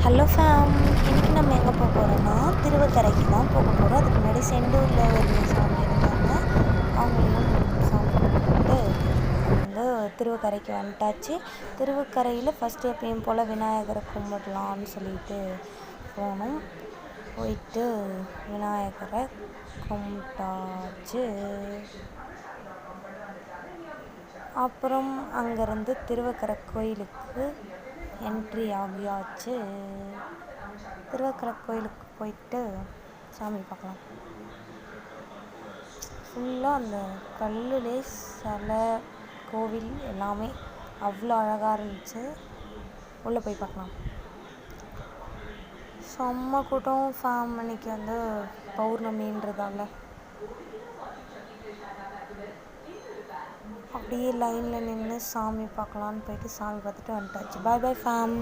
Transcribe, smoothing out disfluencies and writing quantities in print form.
Hello fame, இன்றைக்கி நம்ம எங்கே போக போகிறோன்னா திருவக்கரைக்கு தான் போக போகிறோம். அதுக்கு முன்னாடி செண்டூரில் ஒரு சாமி இருந்தாங்க, அவங்களையும் சாமி கும்பிட்டு வந்து திருவக்கரைக்கு வந்துட்டாச்சு. திருவக்கரையில் ஃபஸ்ட்டு எப்பயும் போல் விநாயகரை கும்பிடலான்னு சொல்லிட்டு போனோம். போயிட்டு விநாயகரை கும்பிட்டாச்சு. அப்புறம் அங்கேருந்து திருவக்கரை கோயிலுக்கு என்ட்ரி ஆகியாச்சு. திருவக்கரை கோயிலுக்கு போயிட்டு சாமி பார்க்கலாம். ஃபுல்லாக அந்த கல்லுலே சிலை, கோவில் எல்லாமே அவ்வளோ அழகாக இருந்துச்சு. உள்ளே போய் பார்க்கலாம். செம்ம கூட்டம் ஃபேம். அன்னைக்கு வந்து பௌர்ணமின்றதால அப்படியே லைனில் நின்று சாமி பார்க்கலான்னு போயிட்டு சாமி பார்த்துட்டு வந்துட்டாச்சு. பாய் பாய் ஃபேம்.